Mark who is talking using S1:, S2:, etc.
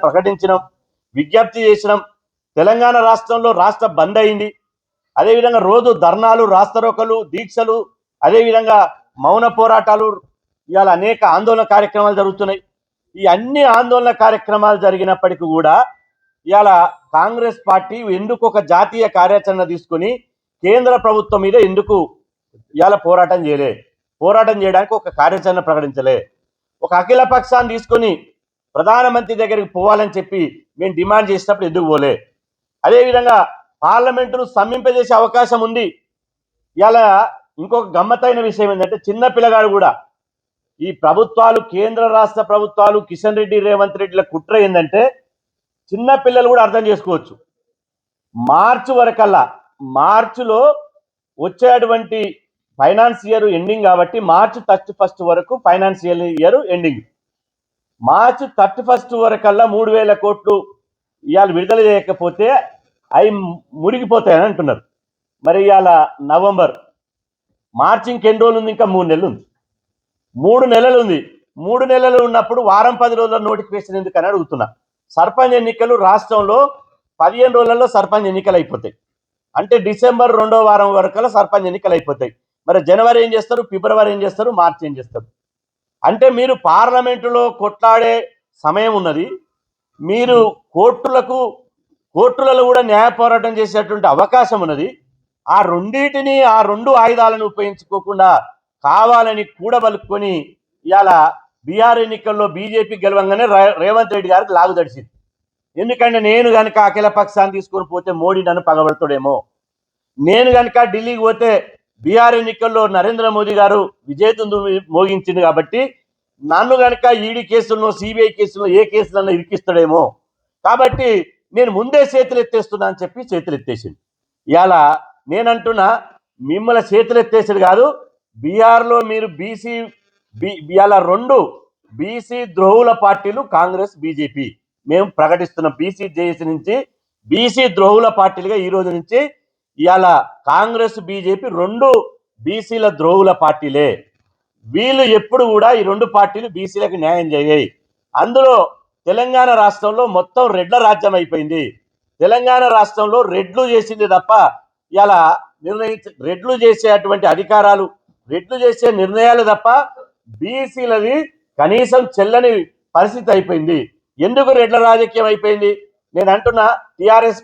S1: ప్రకటించడం, విజ్ఞప్తి చేసినాం. తెలంగాణ రాష్ట్రంలో రాష్ట్ర బంద్ అయింది. అదేవిధంగా రోజు ధర్నాలు, రాస్తారోకలు, దీక్షలు, అదేవిధంగా మౌన పోరాటాలు, ఇవాళ అనేక ఆందోళన కార్యక్రమాలు జరుగుతున్నాయి. ఈ అన్ని ఆందోళన కార్యక్రమాలు జరిగినప్పటికీ కూడా ఇవాళ కాంగ్రెస్ పార్టీ ఎందుకు ఒక జాతీయ కార్యాచరణ తీసుకొని కేంద్ర ప్రభుత్వం మీద ఎందుకు ఇవాళ పోరాటం చేయలే? పోరాటం చేయడానికి ఒక కార్యాచరణ ప్రకటించలే. ఒక అఖిల పక్షాన్ని తీసుకొని ప్రధానమంత్రి దగ్గరికి పోవాలని చెప్పి మేము డిమాండ్ చేసినప్పుడు ఎందుకు పోలే? అదేవిధంగా పార్లమెంటును స్తంభింపజేసే అవకాశం ఉంది. ఇలా ఇంకొక గమ్మత్తైన విషయం ఏంటంటే, చిన్న పిల్లగాడు కూడా ఈ ప్రభుత్వాలు, కేంద్ర రాష్ట్ర ప్రభుత్వాలు, కిషన్ రెడ్డి, రేవంత్ రెడ్డిల కుట్ర ఏంటంటే, చిన్న పిల్లలు కూడా అర్థం చేసుకోవచ్చు. మార్చి వరకల్లా, మార్చిలో వచ్చేటువంటి ఫైనాన్స్ ఇయర్ ఎండింగ్ కాబట్టి మార్చి 31 వరకు ఫైనాన్షియల్ ఇయర్ ఎండింగ్. మార్చి 31 వరకల్లా 3000 కోట్లు ఇవాళ విడుదల చేయకపోతే అవి మురిగిపోతాయని అంటున్నారు. మరి ఇవాళ నవంబర్, మార్చి ఇంకెన్ని రోజులు ఉంది? ఇంకా 3 నెలలు ఉంది. 3 నెలలు ఉంది. 3 నెలలు ఉన్నప్పుడు వారం 10 రోజుల నోటిఫికేషన్ ఎందుకని అడుగుతున్నా. సర్పంచ్ ఎన్నికలు రాష్ట్రంలో 15 రోజులలో సర్పంచ్ ఎన్నికలు అయిపోతాయి. అంటే డిసెంబర్ 2వ వారం వరకల్లా సర్పంచ్ ఎన్నికలు అయిపోతాయి. మరి జనవరి ఏం చేస్తారు, ఫిబ్రవరి ఏం చేస్తారు, మార్చి ఏం చేస్తారు? అంటే మీరు పార్లమెంటులో కొట్లాడే సమయం ఉన్నది, మీరు కోర్టులలో కూడా న్యాయ పోరాటం చేసేటువంటి అవకాశం ఉన్నది. ఆ రెండు ఆయుధాలను ఉపయోగించుకోకుండా కావాలని కూడబలుకొని ఇవాళ బీహార్ ఎన్నికల్లో బీజేపీ గెలవంగానే రేవంత్ రెడ్డి గారికి లాగుదడిచింది. ఎందుకంటే నేను కనుక అఖిల పక్షాన్ని తీసుకొని పోతే మోడీ నన్ను పగబడతాడేమో, నేను కనుక ఢిల్లీకి పోతే బీహార్ ఎన్నికల్లో నరేంద్ర మోదీ గారు విజేతందు మోగించింది కాబట్టి నన్ను కనుక ఈడీ కేసులను, సిబిఐ కేసులను, ఏ కేసులన్నా ఇరికిస్తాడేమో, కాబట్టి నేను ముందే చేతులు ఎత్తేస్తున్నా అని చెప్పి చేతులు ఎత్తేసింది. ఇవాళ నేనంటున్నా, మిమ్మల్ని చేతులు ఎత్తేసాడు కాదు, బీహార్లో మీరు ఇవాళ 2 బీసీ ద్రోహుల పార్టీలు కాంగ్రెస్, బీజేపీ. మేము ప్రకటిస్తున్నాం, బీసీ జేఏసీ నుంచి బీసీ ద్రోహుల పార్టీలుగా ఈ రోజు నుంచి ఇవాళ కాంగ్రెస్, బీజేపీ 2 బీసీల ద్రోహుల పార్టీలే. వీళ్ళు ఎప్పుడు కూడా ఈ 2 పార్టీలు బీసీలకు న్యాయం చేయాయి. అందులో తెలంగాణ రాష్ట్రంలో మొత్తం రెడ్ల రాజ్యం అయిపోయింది. తెలంగాణ రాష్ట్రంలో రెడ్లు చేసింది తప్ప ఇలా రెడ్లు చేసేటువంటి అధికారాలు, రెడ్లు చేసే నిర్ణయాలు తప్ప బీసీలది కనీసం చెల్లని పరిస్థితి అయిపోయింది. ఎందుకు రెడ్ల రాజకీయం అయిపోయింది? నేను అంటున్నా, టీఆర్ఎస్